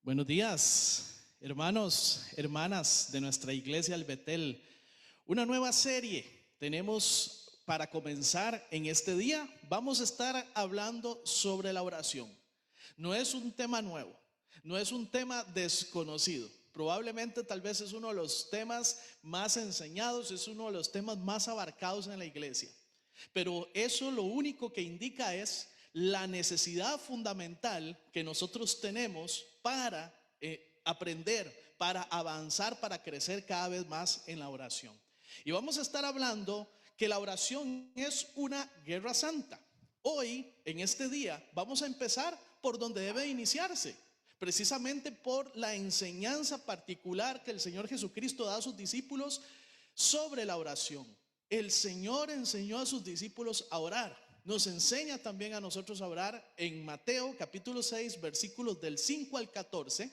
Buenos días, hermanos, hermanas de nuestra iglesia El Betel. Una nueva serie tenemos para comenzar en este día. Vamos a estar hablando sobre la oración. No es un tema nuevo, no es un tema desconocido. Probablemente tal vez es uno de los temas más enseñados, es uno de los temas más abarcados en la iglesia. Pero eso lo único que indica es la necesidad fundamental que nosotros tenemos para aprender, para avanzar, para crecer cada vez más en la oración. Y vamos a estar hablando que la oración es una guerra santa. Hoy, en este día, vamos a empezar por donde debe iniciarse, precisamente por la enseñanza particular que el Señor Jesucristo da a sus discípulos sobre la oración. El Señor enseñó a sus discípulos a orar. Nos enseña también a nosotros a orar en Mateo capítulo 6, versículos del 5 al 14.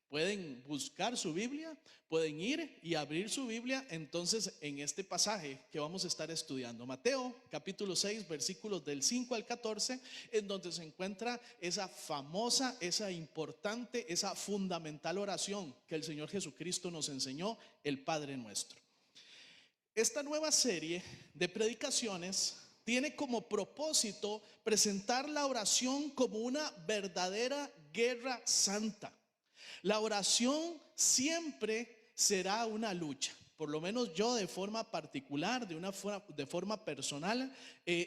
Pueden buscar su Biblia, pueden ir y abrir su Biblia entonces en este pasaje que vamos a estar estudiando. Mateo capítulo 6, versículos del 5 al 14, en donde se encuentra esa famosa, esa importante, esa fundamental oración que el Señor Jesucristo nos enseñó, el Padre Nuestro. Esta nueva serie de predicaciones tiene como propósito presentar la oración como una verdadera guerra santa. La oración siempre será una lucha. Por lo menos yo de forma particular, de forma personal,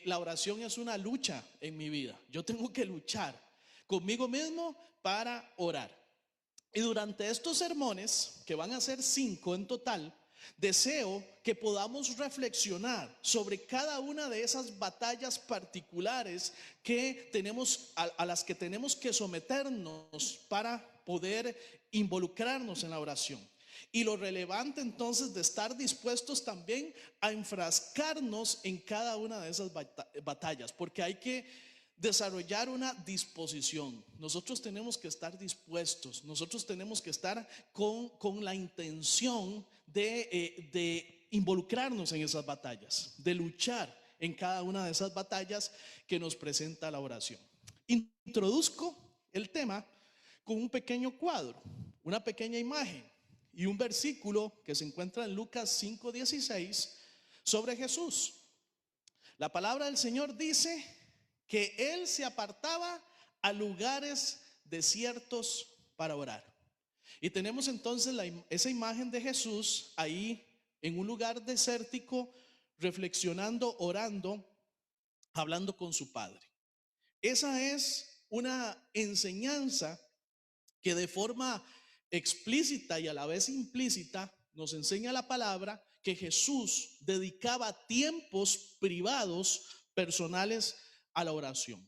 la oración es una lucha en mi vida. Yo tengo que luchar conmigo mismo para orar. Y durante estos sermones, que van a ser 5 en total, deseo que podamos reflexionar sobre cada una de esas batallas particulares que tenemos, a las que tenemos que someternos para poder involucrarnos en la oración. Y lo relevante entonces de estar dispuestos también a enfrascarnos en cada una de esas batallas, porque hay que desarrollar una disposición. Nosotros tenemos que estar dispuestos, nosotros tenemos que estar con la intención de involucrarnos en esas batallas, de luchar en cada una de esas batallas que nos presenta la oración. Introduzco el tema con un pequeño cuadro, una pequeña imagen y un versículo que se encuentra en Lucas 5:16 sobre Jesús. La palabra del Señor dice que él se apartaba a lugares desiertos para orar. Y tenemos entonces esa imagen de Jesús ahí en un lugar desértico, reflexionando, orando, hablando con su Padre. Esa es una enseñanza que de forma explícita y a la vez implícita nos enseña la palabra que Jesús dedicaba tiempos privados, personales, a la oración.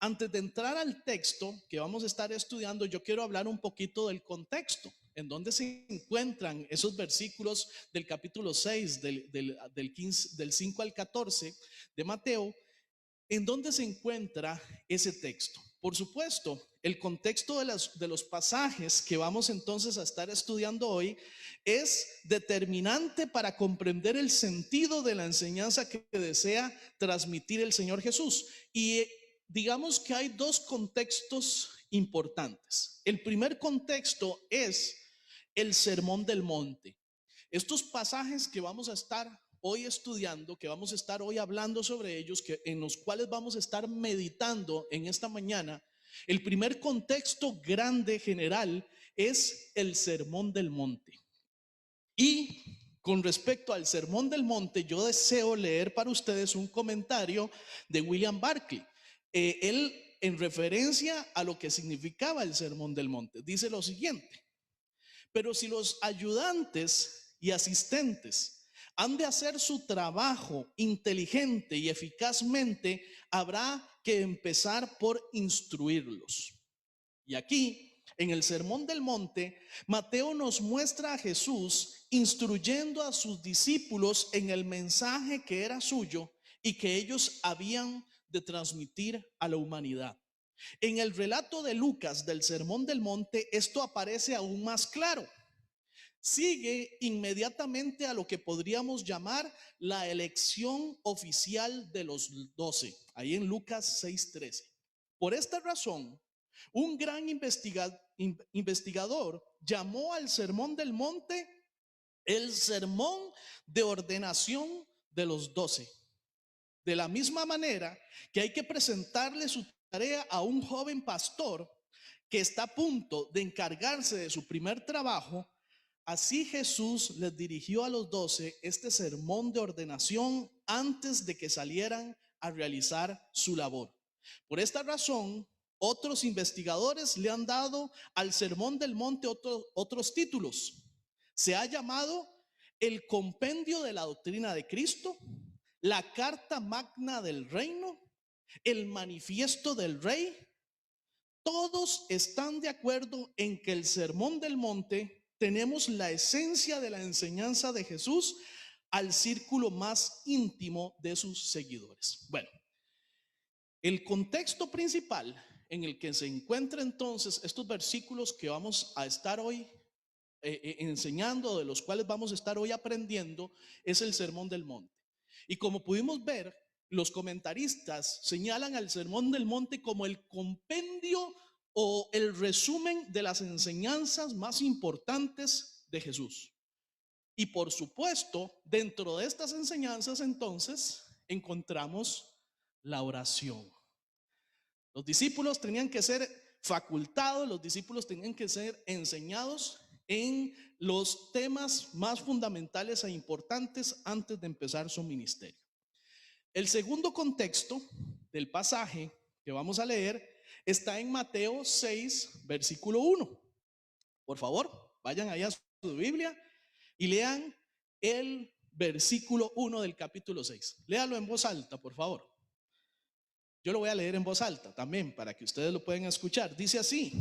Antes de entrar al texto que vamos a estar estudiando, yo quiero hablar un poquito del contexto, en donde se encuentran esos versículos del capítulo 6, del 5 al 14 de Mateo. ¿En dónde se encuentra ese texto? Por supuesto, el contexto de los pasajes que vamos entonces a estar estudiando hoy es determinante para comprender el sentido de la enseñanza que desea transmitir el Señor Jesús. Y digamos que hay dos contextos importantes. El primer contexto es el Sermón del Monte. Estos pasajes que vamos a estar hoy estudiando, que vamos a estar hoy hablando sobre ellos, en los cuales vamos a estar meditando en esta mañana, el primer contexto grande, general, es el Sermón del Monte. Y con respecto al Sermón del Monte, yo deseo leer para ustedes un comentario de William Barclay. Él, en referencia a lo que significaba el Sermón del Monte, dice lo siguiente: pero si los ayudantes y asistentes han de hacer su trabajo inteligente y eficazmente, habrá que empezar por instruirlos. Y aquí, en el Sermón del Monte, Mateo nos muestra a Jesús instruyendo a sus discípulos en el mensaje que era suyo y que ellos habían de transmitir a la humanidad. En el relato de Lucas del Sermón del Monte, esto aparece aún más claro. Sigue inmediatamente a lo que podríamos llamar la elección oficial de los 12, ahí en Lucas 6:13. Por esta razón, Un gran investigador llamó al Sermón del Monte el sermón de ordenación de los 12. De la misma manera que hay que presentarle su tarea a un joven pastor que está a punto de encargarse de su primer trabajo, así Jesús les dirigió a los 12 este sermón de ordenación antes de que salieran a realizar su labor. Por esta razón, otros investigadores le han dado al Sermón del Monte otros títulos. Se ha llamado el Compendio de la Doctrina de Cristo, la Carta Magna del Reino, el Manifiesto del Rey. Todos están de acuerdo en que el Sermón del Monte tenemos la esencia de la enseñanza de Jesús al círculo más íntimo de sus seguidores. Bueno, el contexto principal en el que se encuentran entonces estos versículos que vamos a estar hoy enseñando, de los cuales vamos a estar hoy aprendiendo, es el Sermón del Monte. Y como pudimos ver, los comentaristas señalan al Sermón del Monte como el compendio o el resumen de las enseñanzas más importantes de Jesús. Y por supuesto, dentro de estas enseñanzas entonces encontramos la oración. Los discípulos tenían que ser facultados, los discípulos tenían que ser enseñados en los temas más fundamentales e importantes antes de empezar su ministerio. El segundo contexto del pasaje que vamos a leer está en Mateo 6, versículo 1. Por favor, vayan allá a su Biblia y lean el versículo 1 del capítulo 6. Léalo en voz alta, por favor. Yo lo voy a leer en voz alta también para que ustedes lo puedan escuchar. Dice así: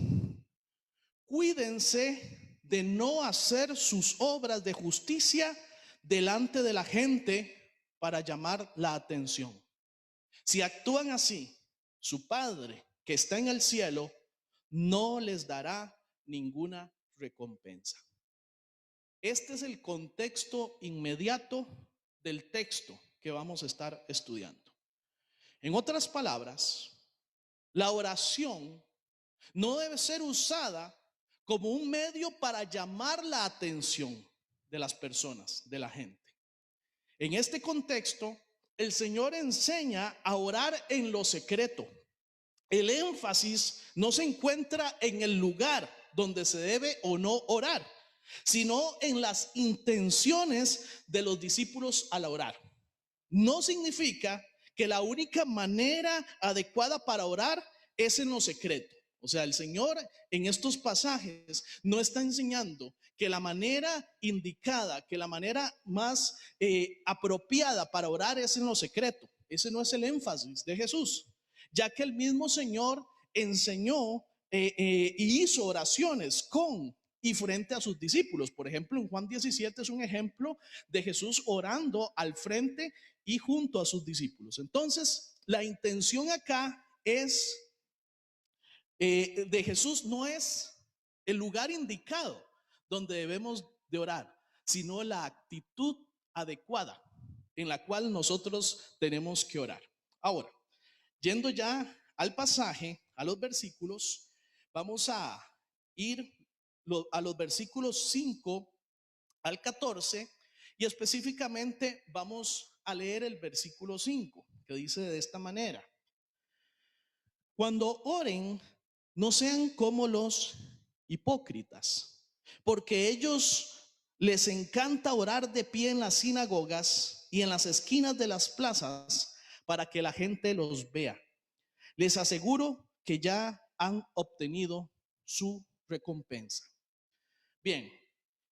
cuídense de no hacer sus obras de justicia delante de la gente para llamar la atención. Si actúan así, su Padre que está en el cielo no les dará ninguna recompensa. Este es el contexto inmediato del texto que vamos a estar estudiando. En otras palabras, la oración no debe ser usada como un medio para llamar la atención de las personas, de la gente. En este contexto, el Señor enseña a orar en lo secreto. El énfasis no se encuentra en el lugar donde se debe o no orar, sino en las intenciones de los discípulos al orar. No significa que la única manera adecuada para orar es en lo secreto. O sea, el Señor en estos pasajes no está enseñando que la manera indicada, que la manera más apropiada para orar es en lo secreto. Ese no es el énfasis de Jesús, ya que el mismo Señor enseñó y hizo oraciones con y frente a sus discípulos. Por ejemplo, en Juan 17 es un ejemplo de Jesús orando al frente y junto a sus discípulos. Entonces, la intención acá es de Jesús no es el lugar indicado donde debemos de orar, sino la actitud adecuada en la cual nosotros tenemos que orar. Ahora, yendo ya al pasaje, a los versículos, vamos a ir a los versículos 5 al 14 y específicamente vamos a leer el versículo 5, que dice de esta manera: cuando oren, no sean como los hipócritas, porque ellos les encanta orar de pie en las sinagogas y en las esquinas de las plazas para que la gente los vea. Les aseguro que ya han obtenido su recompensa. Bien,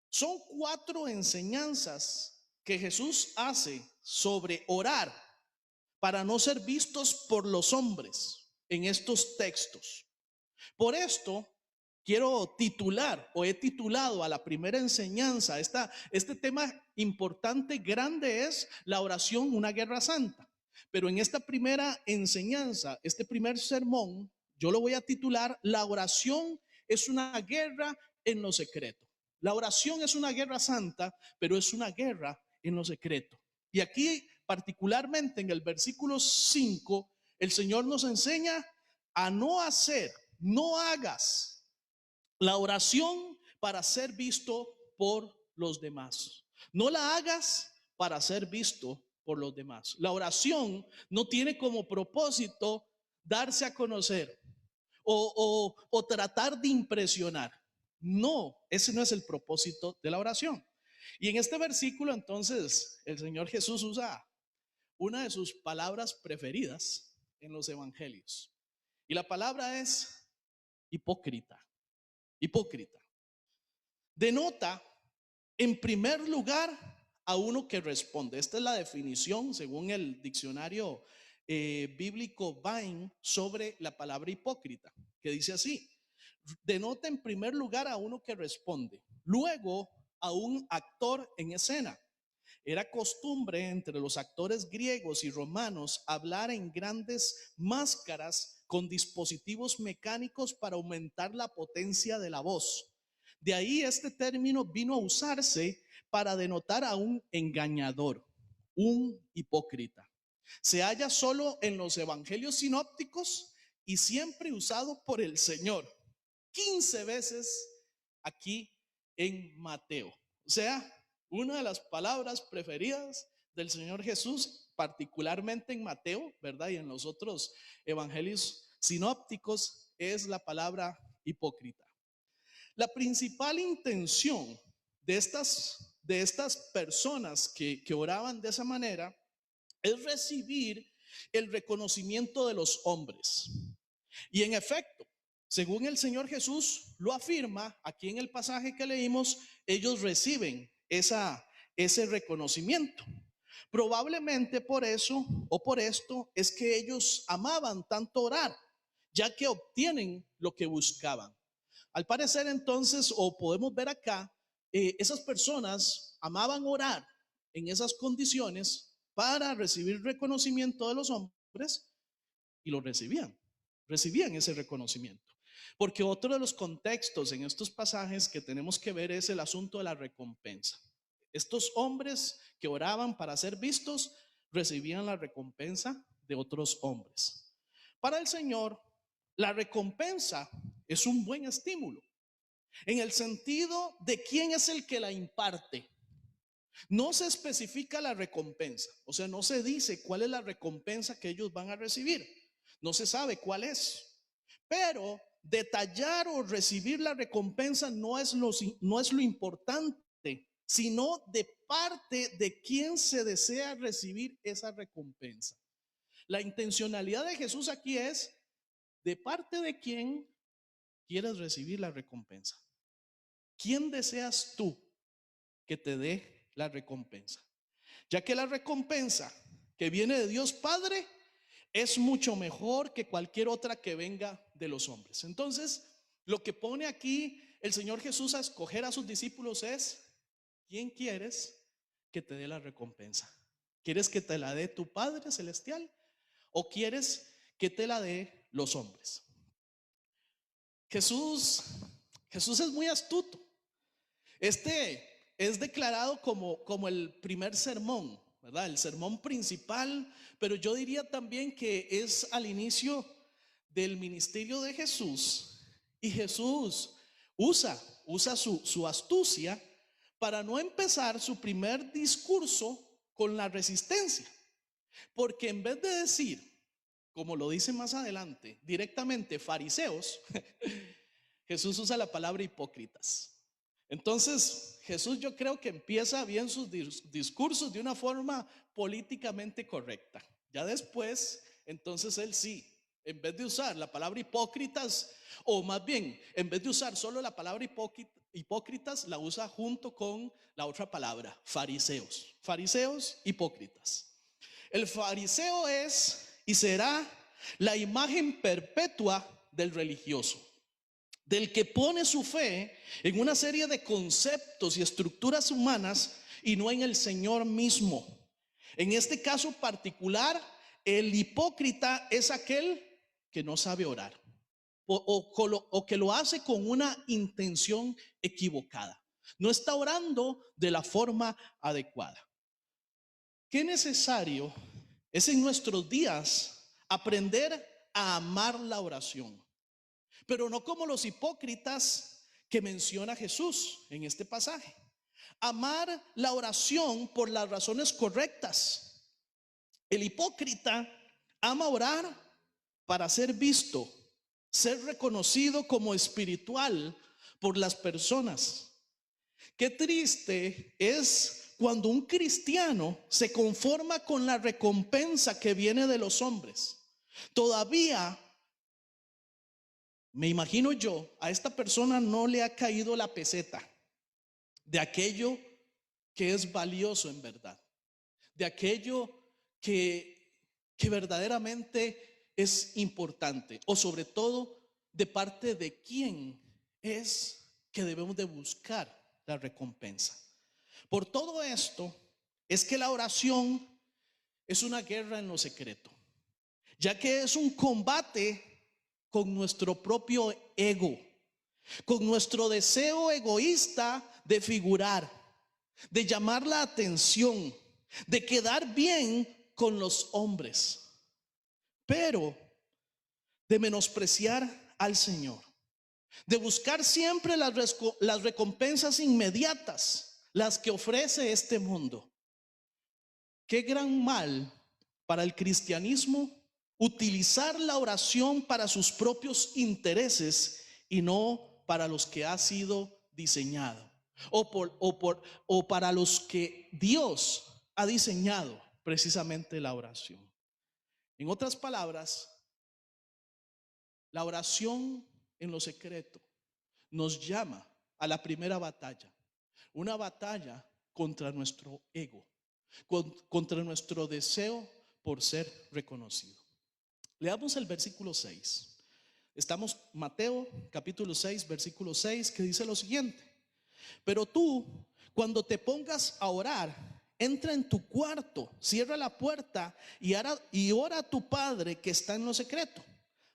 son 4 enseñanzas que Jesús hace sobre orar para no ser vistos por los hombres en estos textos. Por esto quiero titular o he titulado a la primera enseñanza, este tema importante, grande, es la oración, una guerra santa. Pero en esta primera enseñanza, este primer sermón, yo lo voy a titular: la oración es una guerra en lo secreto. La oración es una guerra santa, pero es una guerra en lo secreto. Y aquí, particularmente en el versículo 5, el Señor nos enseña a no hacer no hagas la oración para ser visto por los demás. No la hagas para ser visto por los demás. La oración no tiene como propósito darse a conocer o tratar de impresionar. No, ese no es el propósito de la oración. Y en este versículo entonces el Señor Jesús usa una de sus palabras preferidas en los evangelios. Y la palabra es hipócrita. Hipócrita. Denota en primer lugar a uno que responde. Esta es la definición según el diccionario bíblico Vine sobre la palabra hipócrita, que dice así: denota en primer lugar a uno que responde, luego a un actor en escena. Era costumbre entre los actores griegos y romanos hablar en grandes máscaras con dispositivos mecánicos para aumentar la potencia de la voz. De ahí este término vino a usarse para denotar a un engañador, un hipócrita. Se halla solo en los evangelios sinópticos y siempre usado por el Señor. 15 veces aquí en Mateo. O sea, una de las palabras preferidas del Señor Jesús, particularmente en Mateo, ¿verdad? Y en los otros evangelios sinópticos, es la palabra hipócrita. La principal intención de estas personas que oraban de esa manera es recibir el reconocimiento de los hombres. Y en efecto, según el Señor Jesús lo afirma aquí en el pasaje que leímos, ellos reciben ese reconocimiento. Probablemente por eso o por esto es que ellos amaban tanto orar, ya que obtienen lo que buscaban. Al parecer entonces, o podemos ver acá, esas personas amaban orar en esas condiciones para recibir reconocimiento de los hombres y lo recibían ese reconocimiento. Porque otro de los contextos en estos pasajes que tenemos que ver es el asunto de la recompensa. Estos hombres que oraban para ser vistos recibían la recompensa de otros hombres. Para el Señor, la recompensa es un buen estímulo, en el sentido de quién es el que la imparte. No se especifica la recompensa, o sea, no se dice cuál es la recompensa que ellos van a recibir. No se sabe cuál es, pero detallar o recibir la recompensa no es lo importante, sino de parte de quién se desea recibir esa recompensa. La intencionalidad de Jesús aquí es de parte de quién quieres recibir la recompensa. ¿Quién deseas tú que te dé la recompensa? Ya que la recompensa que viene de Dios Padre es mucho mejor que cualquier otra que venga de los hombres. Entonces, lo que pone aquí el Señor Jesús a escoger a sus discípulos es: ¿quién quieres que te dé la recompensa? ¿Quieres que te la dé tu Padre Celestial o quieres que te la dé los hombres? Jesús es muy astuto. Este es declarado como el primer sermón, ¿verdad? El sermón principal, pero yo diría también que es al inicio del ministerio de Jesús. Y Jesús usa su astucia para no empezar su primer discurso con la resistencia. Porque en vez de decir, como lo dice más adelante, directamente fariseos, Jesús usa la palabra hipócritas. Entonces, Jesús, yo creo que empieza bien sus discursos de una forma políticamente correcta. Ya después, entonces él sí, en vez de usar la palabra hipócritas, o más bien, en vez de usar solo la palabra hipócritas, la usa junto con la otra palabra, fariseos. Fariseos, hipócritas. El fariseo es y será la imagen perpetua del religioso, del que pone su fe en una serie de conceptos y estructuras humanas y no en el Señor mismo. En este caso particular, el hipócrita es aquel que no sabe orar o que lo hace con una intención equivocada. No está orando de la forma adecuada. Qué necesario es en nuestros días aprender a amar la oración. pero no como los hipócritas que menciona Jesús en este pasaje. Amar la oración por las razones correctas. El hipócrita ama orar para ser visto, ser reconocido como espiritual por las personas. Qué triste es cuando un cristiano se conforma con la recompensa que viene de los hombres. Todavía, me imagino yo, a esta persona no le ha caído la peseta de aquello que es valioso en verdad, de aquello que verdaderamente es importante, o sobre todo de parte de quién es que debemos de buscar la recompensa. Por todo esto es que la oración es una guerra en lo secreto, ya que es un combate con nuestro propio ego, con nuestro deseo egoísta de figurar, de llamar la atención, de quedar bien con los hombres, pero de menospreciar al Señor, de buscar siempre las recompensas inmediatas, las que ofrece este mundo. Qué gran mal para el cristianismo utilizar la oración para sus propios intereses y no para los que ha sido diseñado, o para los que Dios ha diseñado precisamente la oración. En otras palabras, la oración en lo secreto nos llama a la primera batalla, una batalla contra nuestro ego, contra nuestro deseo por ser reconocido. Leamos el versículo 6. Estamos Mateo capítulo 6, versículo 6, que dice lo siguiente: pero tú, cuando te pongas a orar, entra en tu cuarto, cierra la puerta y ora a tu Padre que está en lo secreto.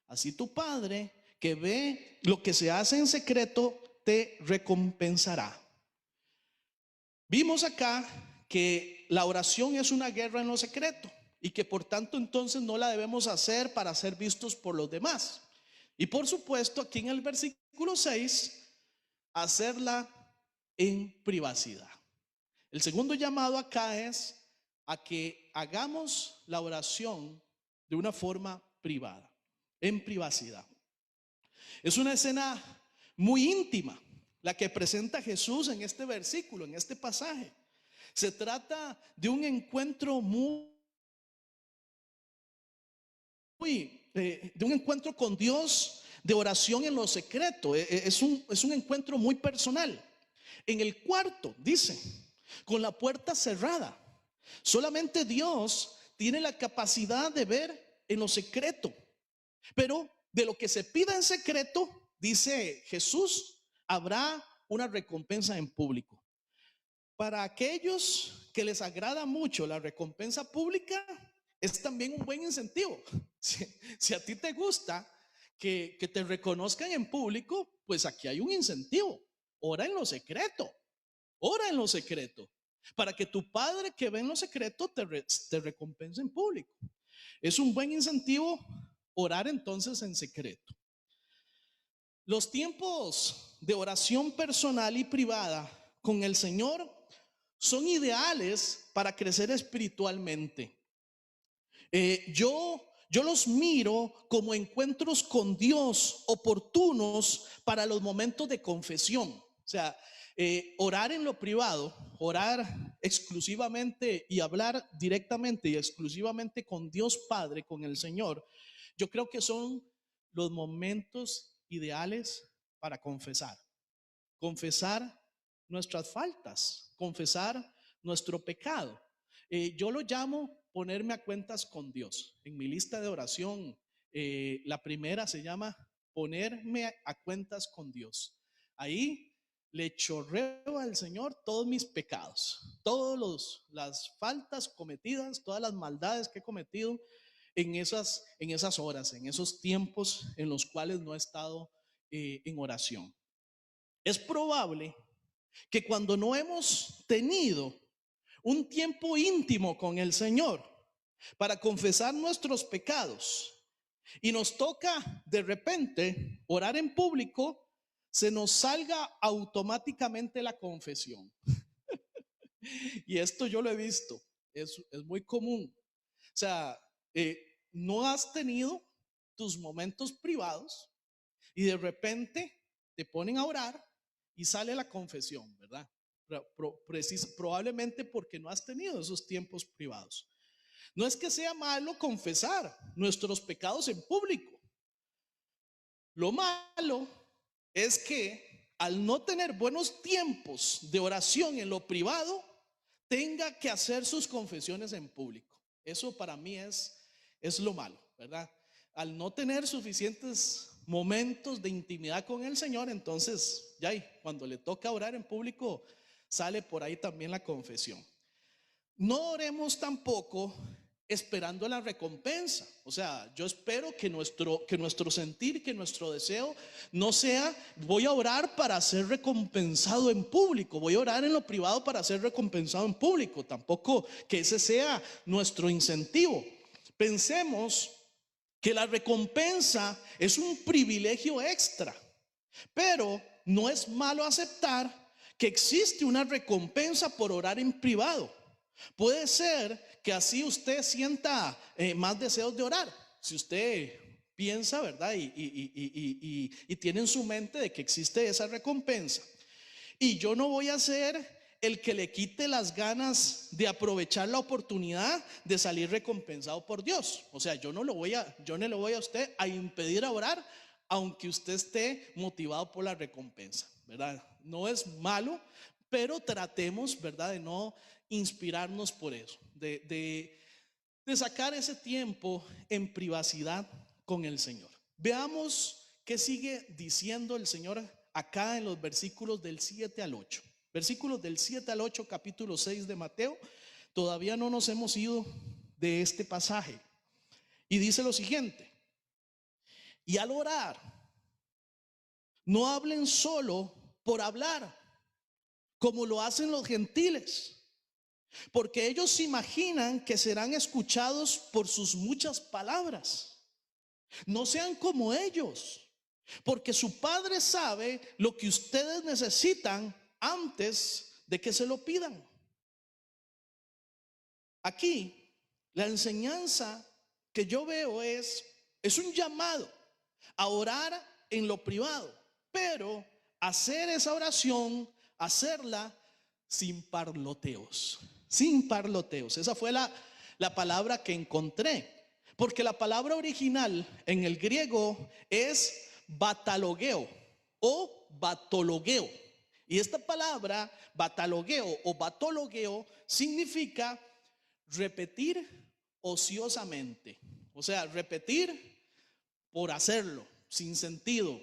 Así tu Padre que ve lo que se hace en secreto te recompensará. Vimos acá que la oración es una guerra en lo secreto y que por tanto entonces no la debemos hacer para ser vistos por los demás. Y por supuesto aquí en el versículo 6, hacerla en privacidad. El segundo llamado acá es a que hagamos la oración de una forma privada, en privacidad. Es una escena muy íntima la que presenta Jesús en este versículo, en este pasaje. Se trata de un encuentro de un encuentro con Dios, de oración en lo secreto. Es un encuentro muy personal. En el cuarto, dice, con la puerta cerrada. Solamente Dios tiene la capacidad de ver en lo secreto. Pero de lo que se pida en secreto, dice Jesús, habrá una recompensa en público. Para aquellos que les agrada mucho la recompensa pública, es también un buen incentivo. Si a ti te gusta que te reconozcan en público, pues aquí hay un incentivo. Ora en lo secreto, ora en lo secreto, para que tu Padre que ve en lo secreto te recompense en público. Es un buen incentivo orar entonces en secreto. Los tiempos de oración personal y privada con el Señor son ideales para crecer espiritualmente. Yo los miro como encuentros con Dios oportunos para los momentos de confesión. O sea, orar en lo privado, orar exclusivamente y hablar directamente y exclusivamente con Dios Padre, con el Señor, yo creo que son los momentos ideales para confesar. Confesar nuestras faltas, confesar nuestro pecado. Yo lo llamo ponerme a cuentas con Dios. En mi lista de oración, la primera se llama ponerme a cuentas con Dios. Ahí le chorreo al Señor todos mis pecados, todas las faltas cometidas, todas las maldades que he cometido en esas horas, en esos tiempos en los cuales no he estado en oración. Es probable que cuando no hemos tenido un tiempo íntimo con el Señor para confesar nuestros pecados, y nos toca de repente orar en público, se nos salga automáticamente la confesión. Y esto yo lo he visto, es muy común. O sea, no has tenido tus momentos privados y de repente te ponen a orar y sale la confesión, ¿verdad? Probablemente porque no has tenido esos tiempos privados. No es que sea malo confesar nuestros pecados en público. Lo malo es que al no tener buenos tiempos de oración en lo privado, tenga que hacer sus confesiones en público. Eso para mí es lo malo, ¿verdad? Al no tener suficientes momentos de intimidad con el Señor, entonces ya cuando le toca orar en público, sale por ahí también la confesión. No oremos tampoco esperando la recompensa. O sea, yo espero que nuestro sentir, que nuestro deseo no sea: voy a orar para ser recompensado en público, voy a orar en lo privado para ser recompensado en público. Tampoco que ese sea nuestro incentivo. Pensemos que la recompensa es un privilegio extra, pero no es malo aceptar que existe una recompensa por orar en privado. Puede ser que así usted sienta más deseos de orar. Si usted piensa, ¿verdad? Y tiene en su mente de que existe esa recompensa. Y yo no voy a ser el que le quite las ganas de aprovechar la oportunidad de salir recompensado por Dios. O sea, yo no le voy a usted a impedir a orar, aunque usted esté motivado por la recompensa, ¿verdad? No es malo, pero tratemos, ¿verdad?, de no inspirarnos por eso, de sacar ese tiempo en privacidad con el Señor. Veamos qué sigue diciendo el Señor acá en los versículos del 7 al 8. Versículos del 7 al 8, capítulo 6 de Mateo. Todavía no nos hemos ido de este pasaje. Y dice lo siguiente: y al orar, no hablen solo por hablar, como lo hacen los gentiles, porque ellos se imaginan que serán escuchados por sus muchas palabras. No sean como ellos, porque su Padre sabe lo que ustedes necesitan antes de que se lo pidan. Aquí la enseñanza que yo veo es un llamado a orar en lo privado, pero hacer esa oración, hacerla sin parloteos. Sin parloteos. Esa fue la palabra que encontré. Porque la palabra original en el griego es batalogeo o batologeo. Y esta palabra batalogeo o batologeo significa repetir ociosamente. O sea, repetir por hacerlo, sin sentido,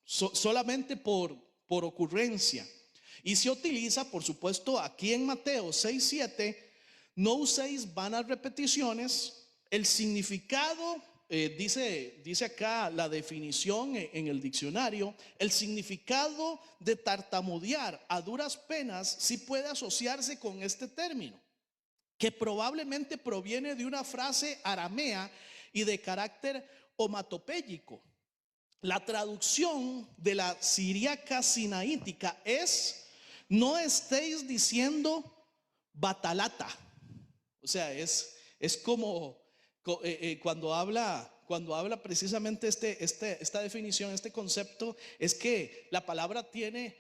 solamente por ocurrencia. Y se utiliza, por supuesto, aquí en Mateo 6:7. No uséis vanas repeticiones. El significado, dice acá la definición en el diccionario: el significado de tartamudear a duras penas sí puede asociarse con este término, que probablemente proviene de una frase aramea y de carácter onomatopéyico. La traducción de la siríaca sinaítica es: no estéis diciendo batalata. O sea, es como cuando habla precisamente esta definición, este concepto, es que la palabra tiene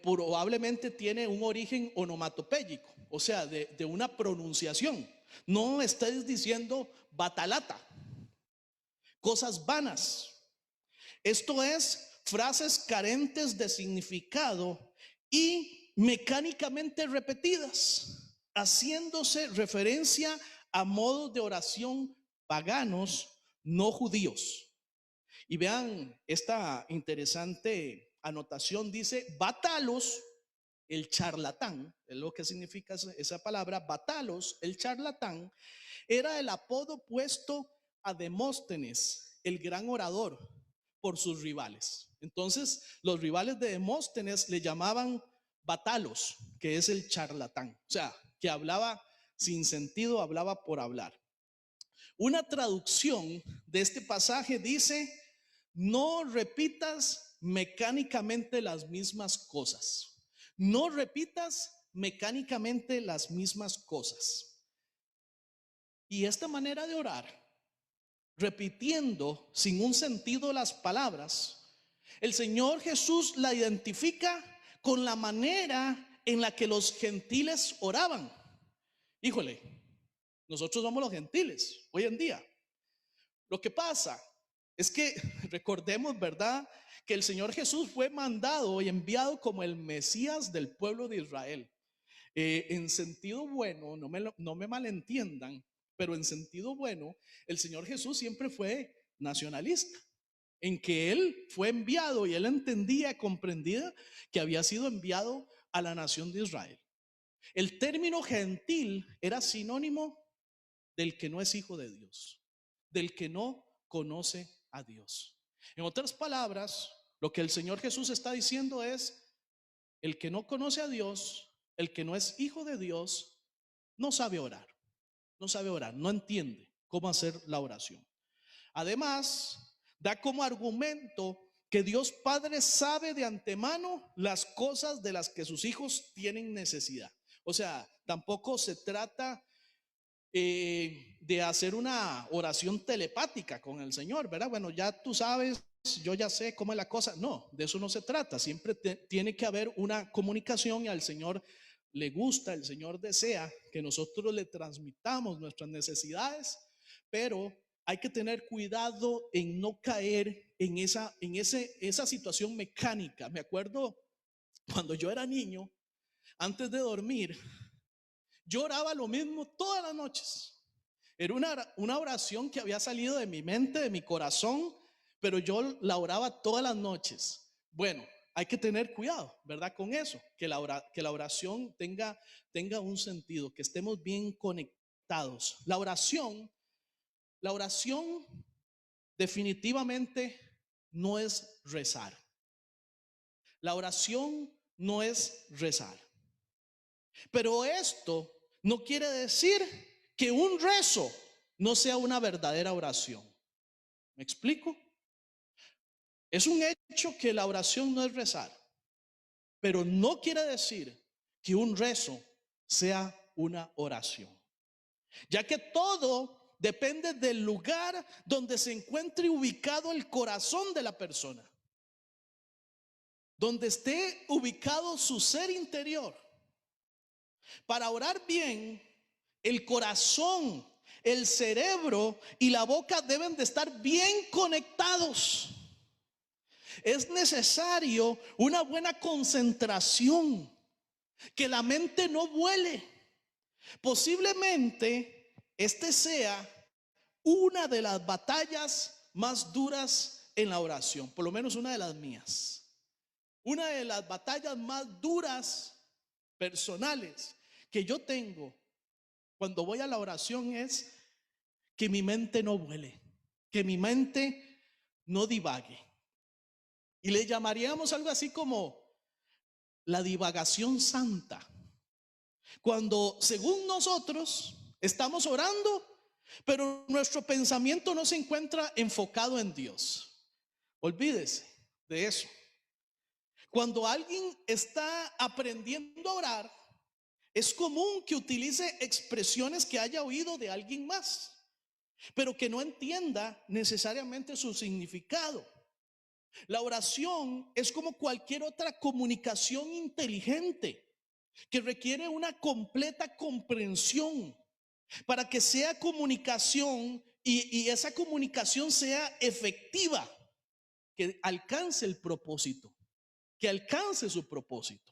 probablemente tiene un origen onomatopéyico, o sea, de una pronunciación. No estéis diciendo batalata, cosas vanas. Esto es, frases carentes de significado y mecánicamente repetidas, haciéndose referencia a modos de oración paganos, no judíos. Y vean esta interesante anotación: dice batalos, el charlatán. Es lo que significa esa palabra. Batalos, el charlatán, era el apodo puesto a Demóstenes, el gran orador, por sus rivales. Entonces los rivales de Demóstenes le llamaban batalos, que es el charlatán. O sea, que hablaba sin sentido, hablaba por hablar. Una traducción de este pasaje dice: no repitas mecánicamente las mismas cosas. No repitas mecánicamente las mismas cosas. Y esta manera de orar, repitiendo sin un sentido las palabras, el Señor Jesús la identifica con la manera en la que los gentiles oraban. Híjole, nosotros somos los gentiles hoy en día. Lo que pasa es que recordemos, ¿verdad?, que el Señor Jesús fue mandado y enviado como el Mesías del pueblo de Israel. En sentido bueno, no me malentiendan, pero en sentido bueno, el Señor Jesús siempre fue nacionalista, en que Él fue enviado y Él entendía, comprendía que había sido enviado a la nación de Israel. El término gentil era sinónimo del que no es hijo de Dios, del que no conoce a Dios. En otras palabras, lo que el Señor Jesús está diciendo es: el que no conoce a Dios, el que no es hijo de Dios, no sabe orar, no entiende cómo hacer la oración. Además, da como argumento que Dios Padre sabe de antemano las cosas de las que sus hijos tienen necesidad. O sea, tampoco se trata de hacer una oración telepática con el Señor, ¿verdad? Bueno, ya tú sabes, yo ya sé cómo es la cosa. No, de eso no se trata. Siempre tiene que haber una comunicación, y al Señor le gusta, el Señor desea que nosotros le transmitamos nuestras necesidades, pero hay que tener cuidado en no caer en esa situación mecánica. Me acuerdo cuando yo era niño, antes de dormir, yo oraba lo mismo todas las noches. Era una oración que había salido de mi mente, de mi corazón, pero yo la oraba todas las noches. Bueno, hay que tener cuidado, ¿verdad? Con eso, que la oración tenga un sentido, que estemos bien conectados. La oración definitivamente no es rezar. La oración no es rezar. Pero esto no quiere decir que un rezo no sea una verdadera oración. ¿Me explico? Es un hecho que la oración no es rezar, pero no quiere decir que un rezo sea una oración, ya que todo depende del lugar donde se encuentre ubicado el corazón de la persona, donde esté ubicado su ser interior. Para orar bien, el corazón, el cerebro y la boca deben de estar bien conectados. Es necesario una buena concentración, que la mente no vuele. Posiblemente este sea una de las batallas más duras en la oración, por lo menos una de las mías. Una de las batallas más duras personales que yo tengo cuando voy a la oración es que mi mente no vuele, que mi mente no divague. Y le llamaríamos algo así como la divagación santa. Cuando, según nosotros, estamos orando, pero nuestro pensamiento no se encuentra enfocado en Dios. Olvídese de eso. Cuando alguien está aprendiendo a orar, es común que utilice expresiones que haya oído de alguien más, pero que no entienda necesariamente su significado. La oración es como cualquier otra comunicación inteligente, que requiere una completa comprensión para que sea comunicación y esa comunicación sea efectiva, que alcance el propósito, que alcance su propósito.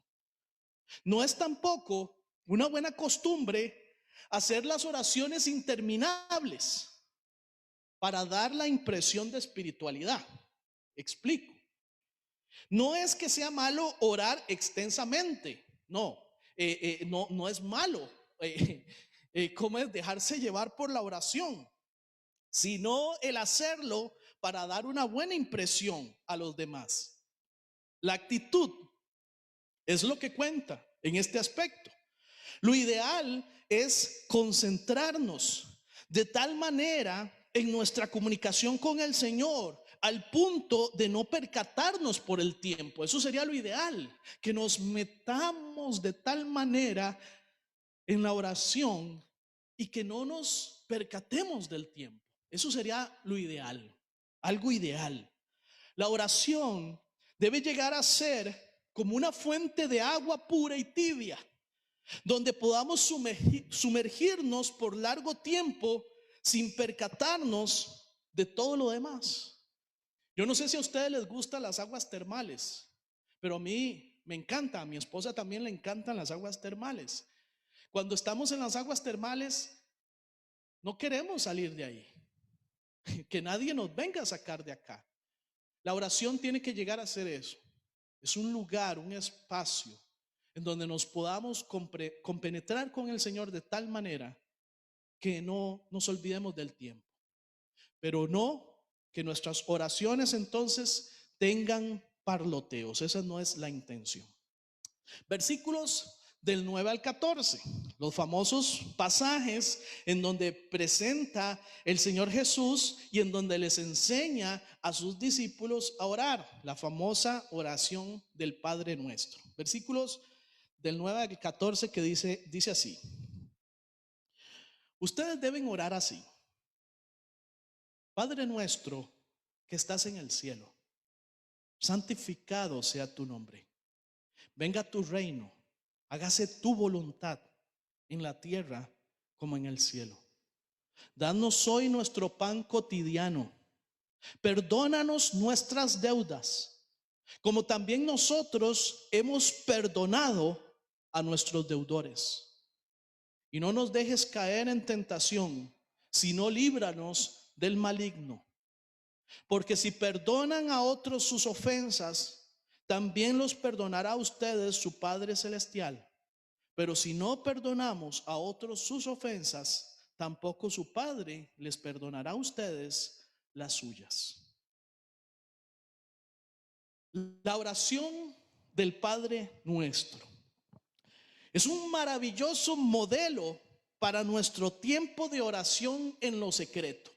No es tampoco una buena costumbre hacer las oraciones interminables para dar la impresión de espiritualidad. Explico. No es que sea malo orar extensamente, no, no es malo. ¿Cómo es dejarse llevar por la oración? Sino el hacerlo para dar una buena impresión a los demás. La actitud es lo que cuenta en este aspecto. Lo ideal es concentrarnos, de tal manera en nuestra comunicación con el Señor, al punto de no percatarnos por el tiempo. Eso sería lo ideal, que nos metamos de tal manera en la oración y que no nos percatemos del tiempo. Eso sería lo ideal, algo ideal. La oración debe llegar a ser como una fuente de agua pura y tibia, donde podamos sumergirnos por largo tiempo sin percatarnos de todo lo demás. Yo no sé si a ustedes les gustan las aguas termales, pero a mí me encanta, a mi esposa también le encantan las aguas termales. Cuando estamos en las aguas termales, no queremos salir de ahí, que nadie nos venga a sacar de acá. La oración tiene que llegar a ser eso. Es un lugar, un espacio en donde nos podamos compenetrar con el Señor de tal manera que no nos olvidemos del tiempo. Pero no que nuestras oraciones entonces tengan parloteos. Esa no es la intención. Versículos del 9 al 14, los famosos pasajes en donde presenta el Señor Jesús y en donde les enseña a sus discípulos a orar, la famosa oración del Padre Nuestro. Versículos del 9 al 14 que dice así: ustedes deben orar así: Padre nuestro que estás en el cielo, santificado sea tu nombre. Venga tu reino, hágase tu voluntad en la tierra como en el cielo. Danos hoy nuestro pan cotidiano. Perdónanos nuestras deudas, como también nosotros hemos perdonado a nuestros deudores. Y no nos dejes caer en tentación, sino líbranos del maligno. Porque si perdonan a otros sus ofensas, también los perdonará a ustedes su Padre Celestial. Pero si no perdonamos a otros sus ofensas, tampoco su Padre les perdonará a ustedes las suyas. La oración del Padre Nuestro es un maravilloso modelo para nuestro tiempo de oración en lo secreto.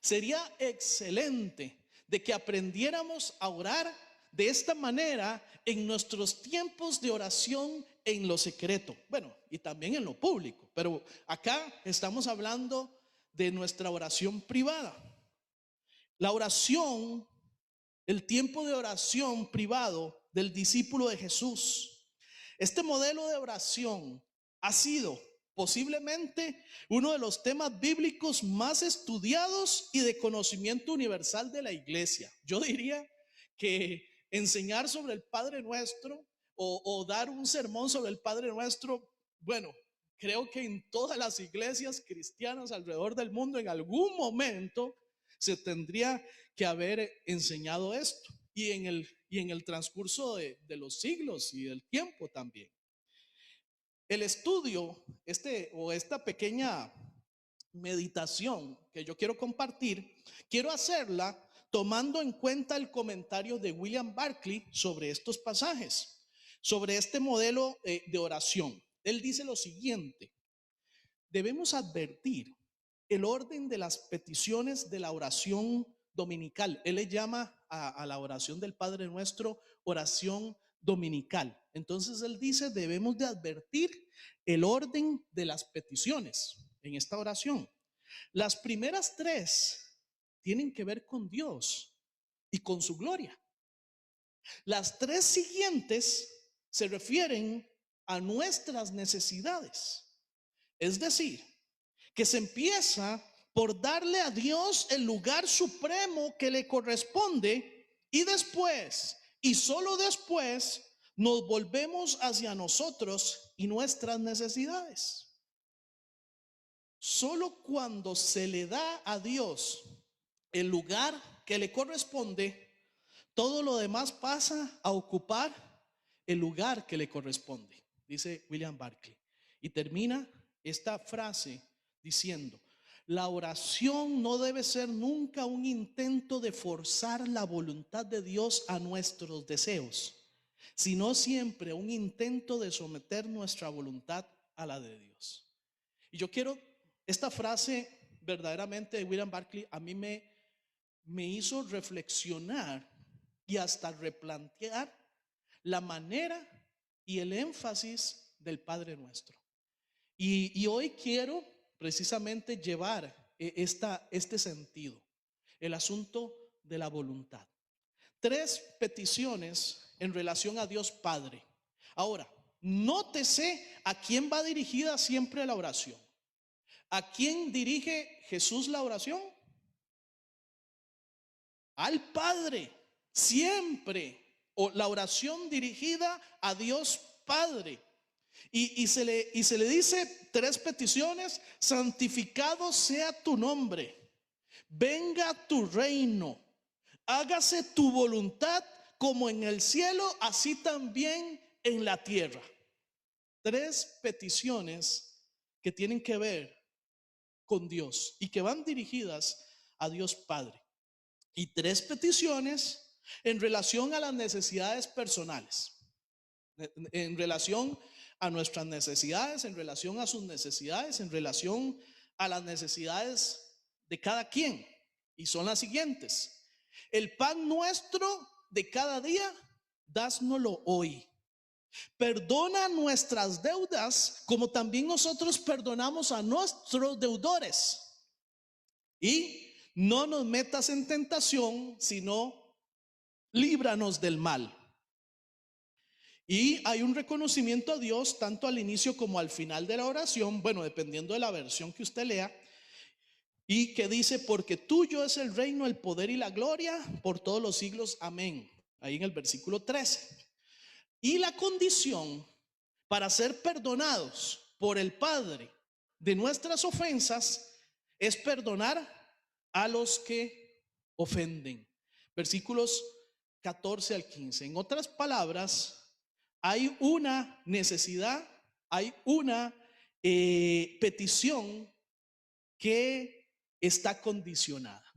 Sería excelente de que aprendiéramos a orar de esta manera en nuestros tiempos de oración en lo secreto. Bueno, y también en lo público, pero acá estamos hablando de nuestra oración privada. La oración, el tiempo de oración privado del discípulo de Jesús. Este modelo de oración ha sido posiblemente uno de los temas bíblicos más estudiados y de conocimiento universal de la iglesia. Yo diría que enseñar sobre el Padre Nuestro o dar un sermón sobre el Padre Nuestro, bueno, creo que en todas las iglesias cristianas alrededor del mundo en algún momento se tendría que haber enseñado esto, y en el transcurso de los siglos y del tiempo también. El estudio, esta pequeña meditación que yo quiero compartir, quiero hacerla tomando en cuenta el comentario de William Barclay sobre estos pasajes, sobre este modelo de oración. Él dice lo siguiente: debemos advertir el orden de las peticiones de la oración dominical. Él le llama a la oración del Padre Nuestro oración dominical. Entonces él dice, debemos de advertir el orden de las peticiones en esta oración. Las primeras tres tienen que ver con Dios y con su gloria. Las tres siguientes se refieren a nuestras necesidades. Es decir, que se empieza por darle a Dios el lugar supremo que le corresponde, y después, y solo después, nos volvemos hacia nosotros y nuestras necesidades. Solo cuando se le da a Dios el lugar que le corresponde, todo lo demás pasa a ocupar el lugar que le corresponde, dice William Barclay. Y termina esta frase diciendo: la oración no debe ser nunca un intento de forzar la voluntad de Dios a nuestros deseos, sino siempre un intento de someter nuestra voluntad a la de Dios. Y yo quiero esta frase verdaderamente de William Barclay a mí me hizo reflexionar y hasta replantear la manera y el énfasis del Padre Nuestro. Y hoy quiero precisamente llevar este sentido, el asunto de la voluntad. 3 peticiones en relación a Dios Padre. Ahora, nótese a quién va dirigida siempre la oración. ¿A quién dirige Jesús la oración? Al Padre, siempre. O la oración dirigida a Dios Padre. Y se le dice 3 peticiones: santificado sea tu nombre, venga tu reino, hágase tu voluntad como en el cielo, así también en la tierra. 3 peticiones que tienen que ver con Dios y que van dirigidas a Dios Padre. Y 3 peticiones en relación a las necesidades personales, en relación a nuestras necesidades, en relación a sus necesidades, en relación a las necesidades de cada quien. Y son las siguientes: el pan nuestro de cada día, dásnoslo hoy. Perdona nuestras deudas como también nosotros perdonamos a nuestros deudores. Y no nos metas en tentación, sino líbranos del mal. Y hay un reconocimiento a Dios tanto al inicio como al final de la oración, bueno, dependiendo de la versión que usted lea, y que dice: porque tuyo es el reino, el poder y la gloria por todos los siglos, amén. Ahí en el versículo 13. Y la condición para ser perdonados por el Padre de nuestras ofensas es perdonar a los que ofenden. Versículos 14 al 15. En otras palabras, hay una necesidad, hay una petición que está condicionada.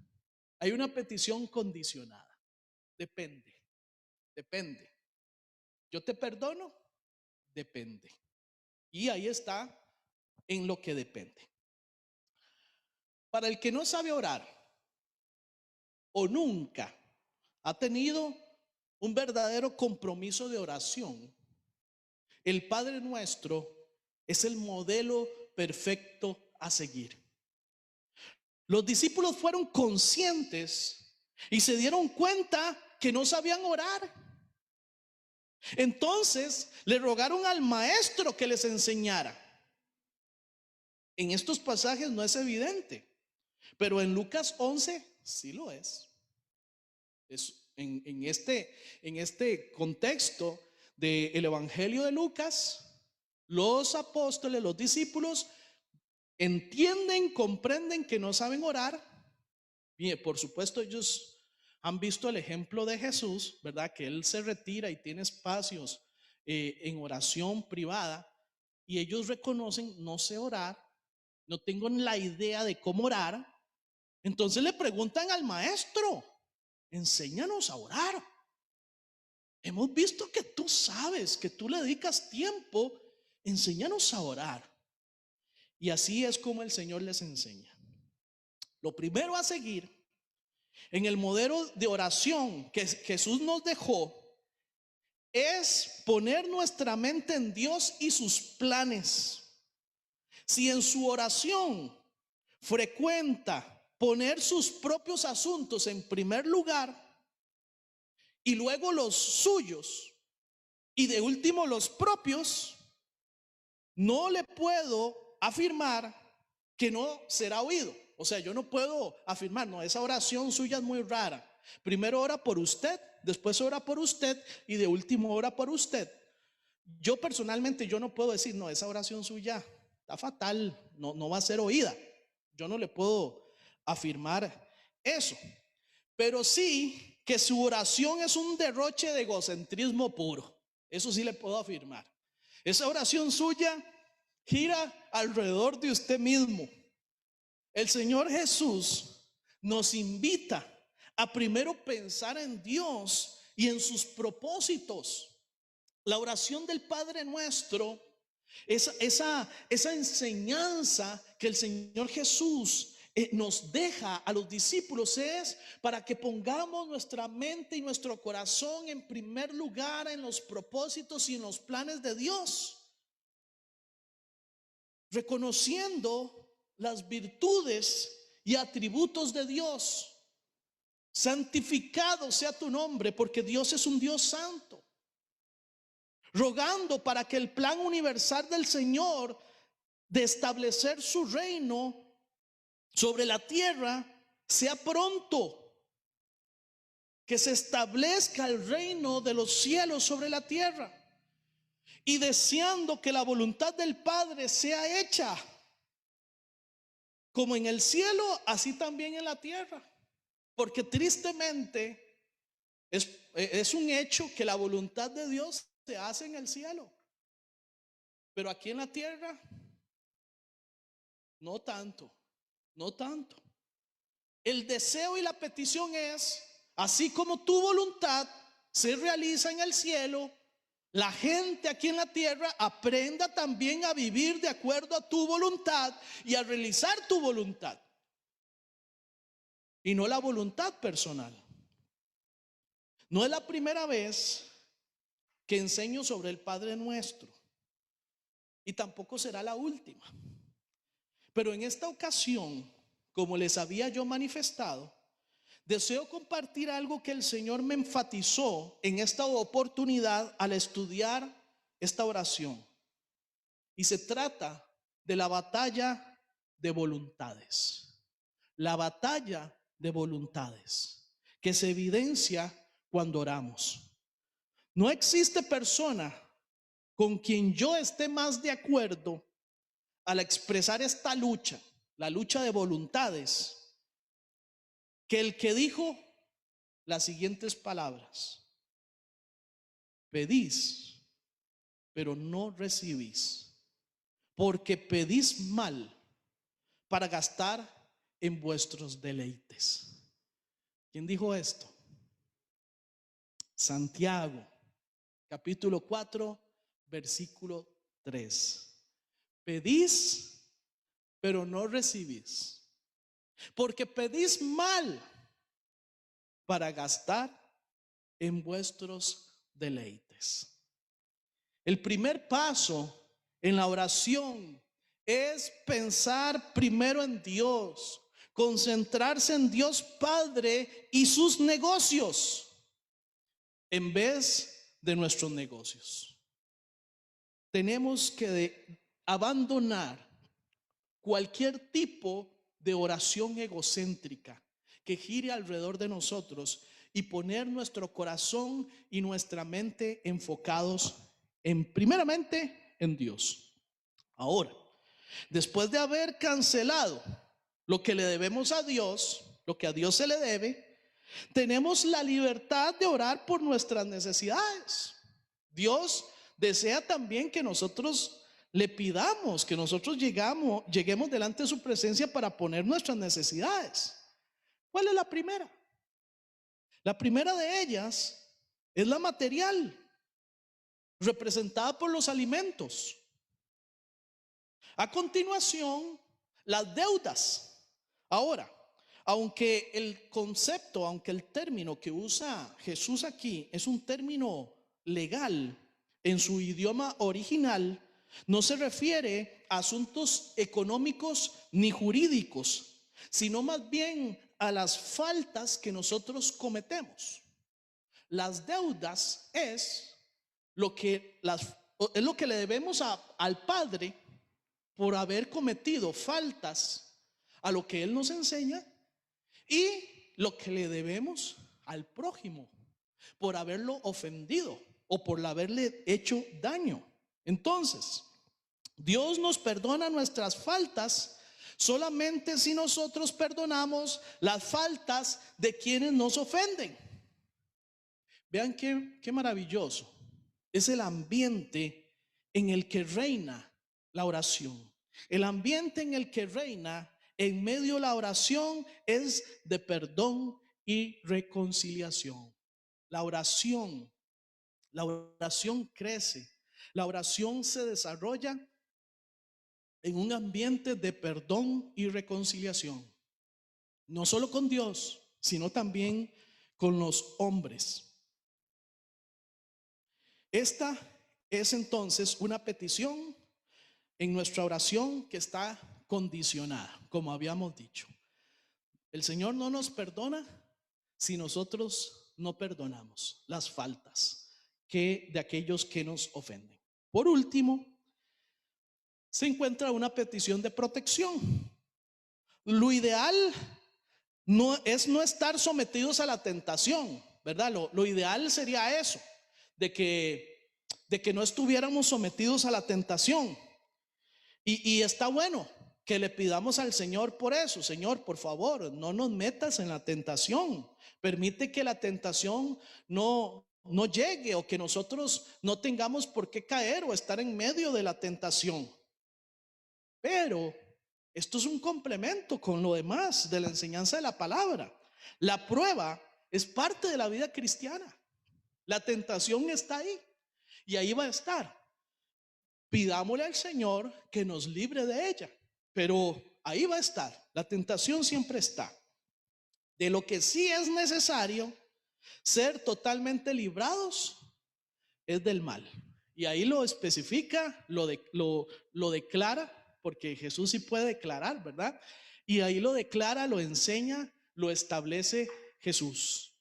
Hay una petición condicionada. Depende. Yo te perdono, depende. Y ahí está en lo que depende. Para el que no sabe orar o nunca ha tenido un verdadero compromiso de oración, el Padre Nuestro es el modelo perfecto a seguir. Los discípulos fueron conscientes y se dieron cuenta que no sabían orar. Entonces le rogaron al maestro que les enseñara. En estos pasajes no es evidente, pero en Lucas 11 sí lo es. En este contexto del Evangelio de Lucas, los apóstoles, los discípulos entienden, comprenden que no saben orar. Bien, por supuesto ellos han visto el ejemplo de Jesús, ¿verdad? Que Él se retira y tiene espacios en oración privada, y ellos reconocen: no sé orar, no tengo la idea de cómo orar. Entonces le preguntan al maestro: enséñanos a orar. Hemos visto que tú sabes, que tú le dedicas tiempo, enséñanos a orar. Y así es como el Señor les enseña. Lo primero a seguir en el modelo de oración que Jesús nos dejó es poner nuestra mente en Dios y sus planes. Si en su oración frecuenta poner sus propios asuntos en primer lugar y luego los suyos y de último los propios, no le puedo afirmar que no será oído. O sea, yo no puedo afirmar: no, esa oración suya es muy rara. Primero ora por usted, después ora por usted y de último ora por usted. Yo personalmente yo no puedo decir: no, esa oración suya está fatal, no va a ser oída. Yo no le puedo afirmar eso. Pero sí que su oración es un derroche de egocentrismo puro. Eso sí le puedo afirmar. Esa oración suya gira alrededor de usted mismo. El Señor Jesús nos invita a primero pensar en Dios y en sus propósitos. La oración del Padre Nuestro, esa enseñanza que el Señor Jesús nos deja a los discípulos es para que pongamos nuestra mente y nuestro corazón en primer lugar en los propósitos y en los planes de Dios, reconociendo las virtudes y atributos de Dios. Santificado sea tu nombre, porque Dios es un Dios santo. Rogando para que el plan universal del Señor de establecer su reino sobre la tierra sea pronto, que se establezca el reino de los cielos sobre la tierra, y deseando que la voluntad del Padre sea hecha como en el cielo, así también en la tierra. Porque tristemente es un hecho que la voluntad de Dios se hace en el cielo, pero aquí en la tierra no tanto, no tanto. El deseo y la petición es, así como tu voluntad se realiza en el cielo, la gente aquí en la tierra aprenda también a vivir de acuerdo a tu voluntad y a realizar tu voluntad, y no la voluntad personal. No es la primera vez que enseño sobre el Padre Nuestro, y tampoco será la última. Pero en esta ocasión, como les había yo manifestado, deseo compartir algo que el Señor me enfatizó en esta oportunidad al estudiar esta oración. Y se trata de la batalla de voluntades. La batalla de voluntades que se evidencia cuando oramos. No existe persona con quien yo esté más de acuerdo al expresar esta lucha, la lucha de voluntades, que el que dijo las siguientes palabras: pedís, pero no recibís, porque pedís mal para gastar en vuestros deleites. ¿Quién dijo esto? Santiago, capítulo 4, versículo 3. Pedís, pero no recibís, porque pedís mal para gastar en vuestros deleites. El primer paso en la oración es pensar primero en Dios, concentrarse en Dios Padre y sus negocios en vez de nuestros negocios. Tenemos que abandonar cualquier tipo de oración egocéntrica que gire alrededor de nosotros y poner nuestro corazón y nuestra mente enfocados primeramente en Dios. Ahora, después de haber cancelado lo que le debemos a Dios, lo que a Dios se le debe, tenemos la libertad de orar por nuestras necesidades. Dios desea también que nosotros le pidamos, que nosotros lleguemos delante de su presencia para poner nuestras necesidades. ¿Cuál es la primera? La primera de ellas es la material, representada por los alimentos. A continuación, las deudas. Ahora, aunque el concepto, aunque el término que usa Jesús aquí es un término legal en su idioma original, no se refiere a asuntos económicos ni jurídicos, sino más bien a las faltas que nosotros cometemos. Las deudas es lo que le debemos al Padre por haber cometido faltas a lo que Él nos enseña, y lo que le debemos al prójimo por haberlo ofendido o por haberle hecho daño. Entonces, Dios nos perdona nuestras faltas solamente si nosotros perdonamos las faltas de quienes nos ofenden. Vean qué maravilloso es el ambiente en el que reina la oración. El ambiente en el que reina en medio de la oración es de perdón y reconciliación. La oración crece, la oración se desarrolla en un ambiente de perdón y reconciliación. no solo con Dios, sino también con los hombres. Esta es entonces una petición en nuestra oración que está condicionada, como habíamos dicho. El Señor no nos perdona si nosotros no perdonamos las faltas de aquellos que nos ofenden. Por último, se encuentra una petición de protección. Lo ideal no es no estar sometidos a la tentación, ¿verdad? Lo ideal sería eso, de que no estuviéramos sometidos a la tentación. Y está bueno que le pidamos al Señor por eso. Señor, por favor, no nos metas en la tentación. Permite que la tentación no llegue, o que nosotros no tengamos por qué caer o estar en medio de la tentación. Pero esto es un complemento con lo demás de la enseñanza de la palabra. La prueba es parte de la vida cristiana. La tentación está ahí y ahí va a estar. Pidámosle al Señor que nos libre de ella, pero ahí va a estar. La tentación siempre está. De lo que sí es necesario ser totalmente librados es del mal. Y ahí lo especifica, lo declara, porque Jesús sí puede declarar, ¿verdad? Y ahí lo declara, lo enseña, lo establece Jesús.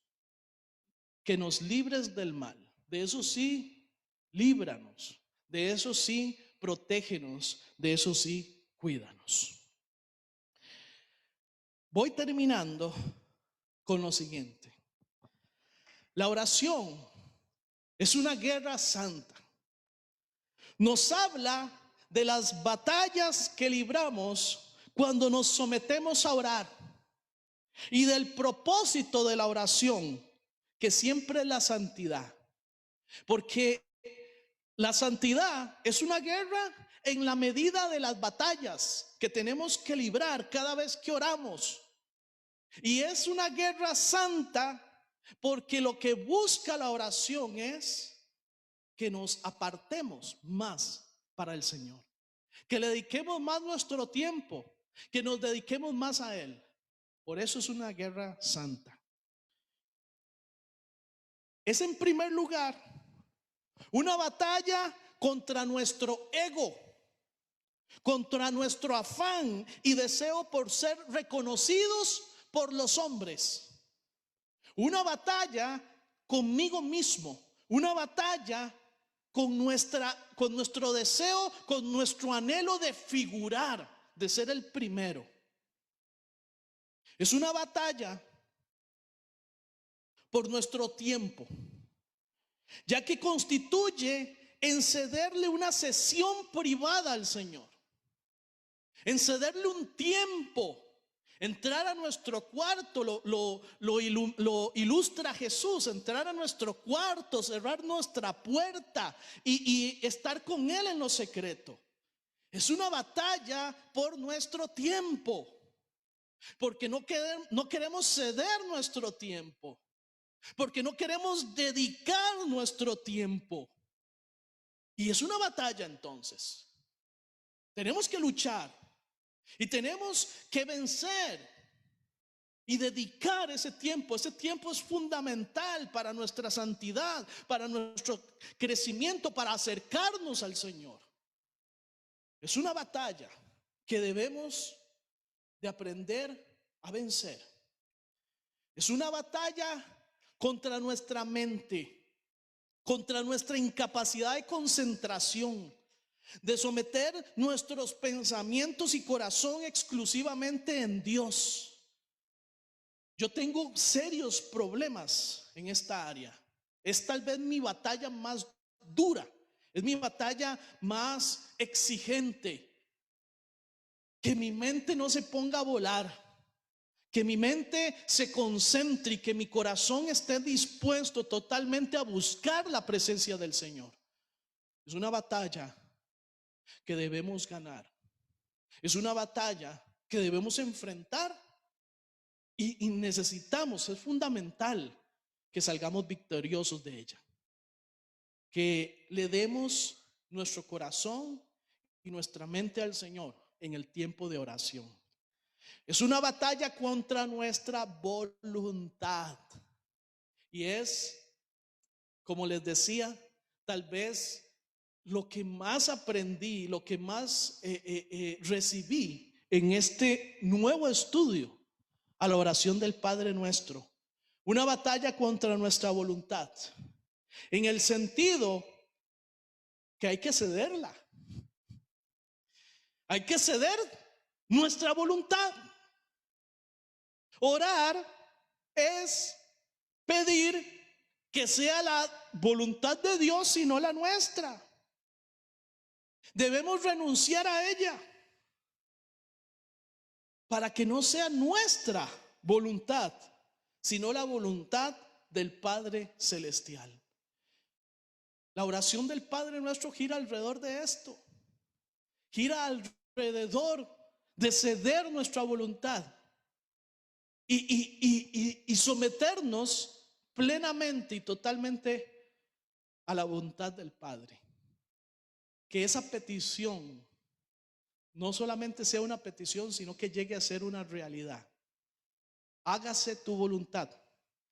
Que nos libres del mal. De eso sí, líbranos. De eso sí, protégenos. De eso sí, cuídanos. Voy terminando con lo siguiente. La oración es una guerra santa. Nos habla de las batallas que libramos cuando nos sometemos a orar, y del propósito de la oración, que siempre es la santidad. Porque la santidad es una guerra en la medida de las batallas que tenemos que librar cada vez que oramos. Y es una guerra santa porque lo que busca la oración es que nos apartemos más para el Señor, que le dediquemos más nuestro tiempo, que nos dediquemos más a Él. Por eso es una guerra santa. Es en primer lugar una batalla contra nuestro ego, contra nuestro afán y deseo por ser reconocidos por los hombres. Una batalla conmigo mismo, una batalla con nuestro deseo, con nuestro anhelo de figurar, de ser el primero. Es una batalla por nuestro tiempo, ya que constituye en cederle una sesión privada al Señor, en cederle un tiempo. Entrar a nuestro cuarto, lo ilustra Jesús. Entrar a nuestro cuarto, cerrar nuestra puerta y estar con Él en lo secreto. Es una batalla por nuestro tiempo, porque no queremos ceder nuestro tiempo, porque no queremos dedicar nuestro tiempo. Y es una batalla entonces. Tenemos que luchar y tenemos que vencer y dedicar ese tiempo. Ese tiempo es fundamental para nuestra santidad, para nuestro crecimiento, para acercarnos al Señor. Es una batalla que debemos de aprender a vencer. Es una batalla contra nuestra mente, contra nuestra incapacidad de concentración, de someter nuestros pensamientos y corazón exclusivamente en Dios. Yo tengo serios problemas en esta área. Es tal vez mi batalla más dura, es mi batalla más exigente. Que mi mente no se ponga a volar, que mi mente se concentre y que mi corazón esté dispuesto totalmente a buscar la presencia del Señor. Es una batalla que debemos ganar. Es una batalla que debemos enfrentar y necesitamos, es fundamental que salgamos victoriosos de ella. Que le demos nuestro corazón y nuestra mente al Señor en el tiempo de oración. Es una batalla contra nuestra voluntad. Y es, como les decía, tal vez lo que más aprendí, lo que más recibí en este nuevo estudio a la oración del Padre Nuestro. Una batalla contra nuestra voluntad, en el sentido que hay que cederla. Hay que ceder nuestra voluntad. Orar es pedir que sea la voluntad de Dios y no la nuestra. Debemos renunciar a ella para que no sea nuestra voluntad, sino la voluntad del Padre Celestial. La oración del Padre Nuestro gira alrededor de esto. Gira alrededor de ceder nuestra voluntad y someternos plenamente y totalmente a la voluntad del Padre. Que esa petición no solamente sea una petición, sino que llegue a ser una realidad. Hágase tu voluntad,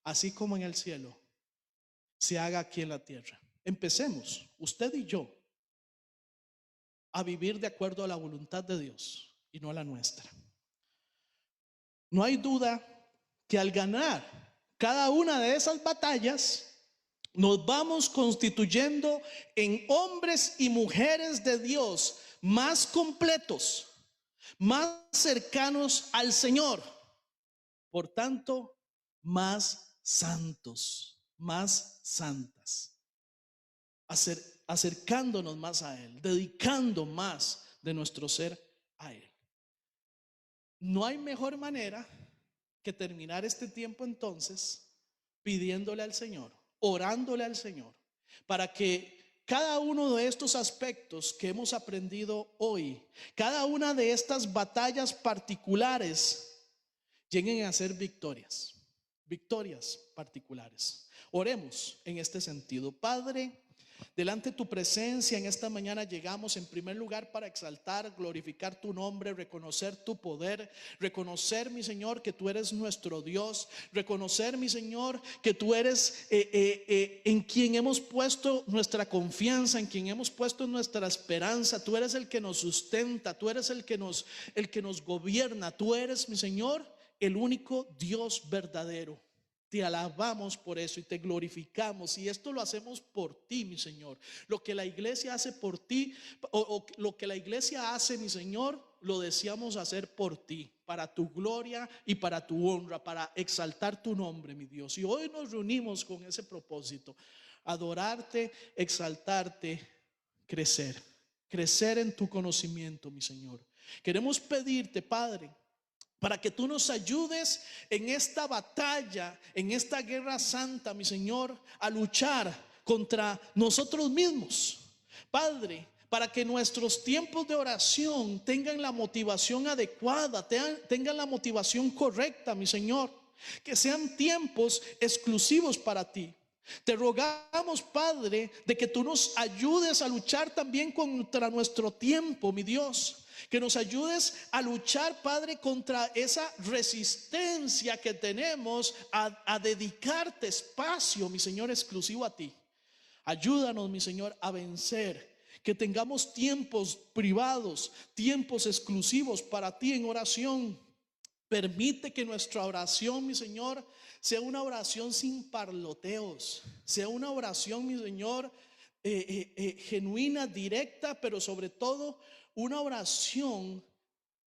así como en el cielo, se haga aquí en la tierra. Empecemos, usted y yo, a vivir de acuerdo a la voluntad de Dios y no a la nuestra. No hay duda que al ganar cada una de esas batallas, nos vamos constituyendo en hombres y mujeres de Dios más completos, más cercanos al Señor, por tanto, más santos, más santas, acercándonos más a Él, dedicando más de nuestro ser a Él. No hay mejor manera que terminar este tiempo entonces pidiéndole al Señor, orándole al Señor, para que cada uno de estos aspectos que hemos aprendido hoy, cada una de estas batallas particulares, lleguen a ser victorias, victorias particulares. Oremos en este sentido. Padre, delante de tu presencia en esta mañana llegamos en primer lugar para exaltar, glorificar tu nombre, reconocer tu poder, reconocer, mi Señor, que tú eres nuestro Dios, reconocer, mi Señor, que tú eres en quien hemos puesto nuestra confianza, en quien hemos puesto nuestra esperanza. Tú eres el que nos sustenta, tú eres el que nos gobierna, tú eres, mi Señor, el único Dios verdadero. Te alabamos por eso y te glorificamos, y esto lo hacemos por ti, mi Señor. Lo que la iglesia hace por ti, o lo que la iglesia hace, mi Señor, lo deseamos hacer por ti, para tu gloria y para tu honra, para exaltar tu nombre, mi Dios. Y hoy nos reunimos con ese propósito: adorarte, exaltarte, crecer en tu conocimiento, mi Señor. Queremos pedirte, Padre, para que tú nos ayudes en esta batalla, en esta guerra santa, mi Señor, a luchar contra nosotros mismos. Padre, para que nuestros tiempos de oración tengan la motivación adecuada, tengan la motivación correcta, mi Señor. Que sean tiempos exclusivos para ti. Te rogamos, Padre, de que tú nos ayudes a luchar también contra nuestro tiempo, mi Dios. Que nos ayudes a luchar, Padre, contra esa resistencia que tenemos a dedicarte espacio, mi Señor, exclusivo a ti. Ayúdanos, mi Señor, a vencer. Que tengamos tiempos privados, tiempos exclusivos para ti en oración. Permite que nuestra oración, mi Señor, sea una oración sin parloteos, sea una oración, mi Señor, genuina, directa, pero sobre todo una oración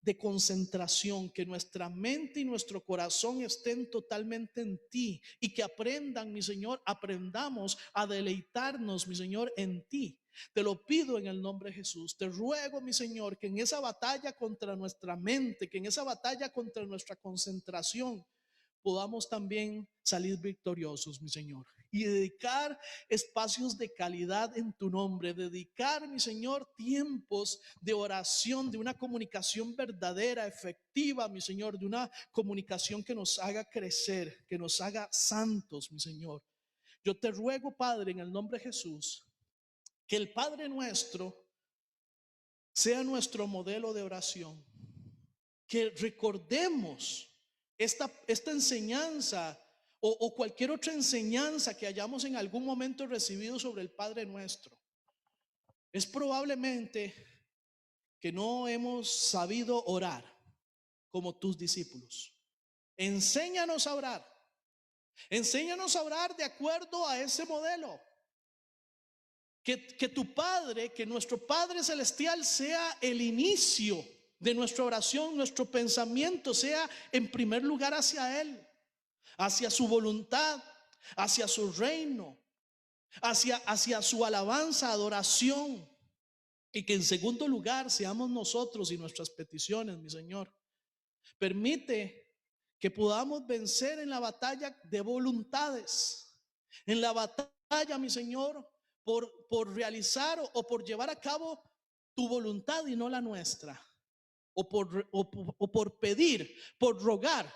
de concentración, que nuestra mente y nuestro corazón estén totalmente en ti, y que aprendan, mi Señor, aprendamos a deleitarnos, mi Señor, en ti. Te lo pido en el nombre de Jesús. Te ruego, mi Señor, que en esa batalla contra nuestra mente, que en esa batalla contra nuestra concentración, podamos también salir victoriosos, mi Señor, y dedicar espacios de calidad en tu nombre, dedicar, mi Señor, tiempos de oración, de una comunicación verdadera, efectiva, mi Señor, de una comunicación que nos haga crecer, que nos haga santos, mi Señor. Yo te ruego, Padre, en el nombre de Jesús, que el Padre Nuestro sea nuestro modelo de oración. que recordemos esta enseñanza o cualquier otra enseñanza que hayamos en algún momento recibido sobre el Padre Nuestro. Es probablemente que no hemos sabido orar como tus discípulos. Enséñanos a orar. Enséñanos a orar de acuerdo a ese modelo. Que tu Padre, que nuestro Padre Celestial sea el inicio de nuestra oración, nuestro pensamiento sea en primer lugar hacia Él, hacia su voluntad, hacia su reino, hacia su alabanza, adoración. Y que en segundo lugar seamos nosotros y nuestras peticiones, mi Señor. Permite que podamos vencer en la batalla de voluntades, en la batalla, mi Señor, por realizar o por llevar a cabo tu voluntad y no la nuestra, o por pedir, por rogar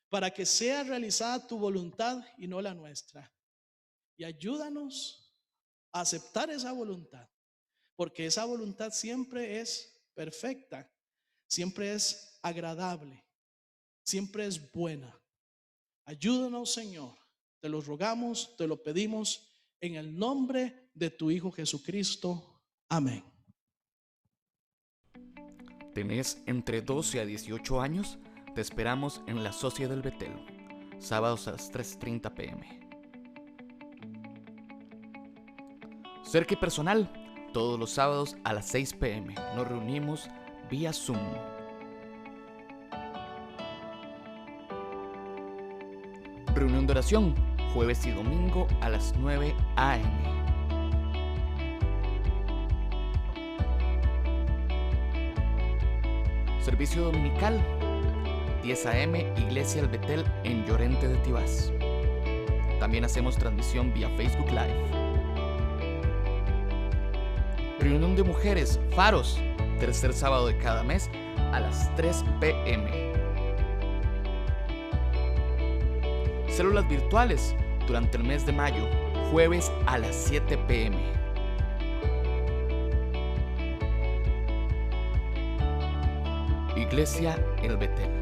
para que sea realizada tu voluntad y no la nuestra. Y ayúdanos a aceptar esa voluntad, porque esa voluntad siempre es perfecta, siempre es agradable, siempre es buena. Ayúdanos, Señor, te lo rogamos, te lo pedimos en el nombre de tu Hijo Jesucristo. Amén. ¿Tenés entre 12 a 18 años? Te esperamos en la Sociedad del Betel, sábados a las 3:30 p.m. Cerca y personal, todos los sábados a las 6 p.m. Nos reunimos vía Zoom. Reunión de oración, jueves y domingo a las 9 a.m. Servicio dominical, 10 a.m. Iglesia El Betel en Llorente de Tibás. También hacemos transmisión vía Facebook Live. Reunión de mujeres, Faros, tercer sábado de cada mes a las 3 p.m. Células virtuales durante el mes de mayo, jueves a las 7 p.m. Iglesia El Betel.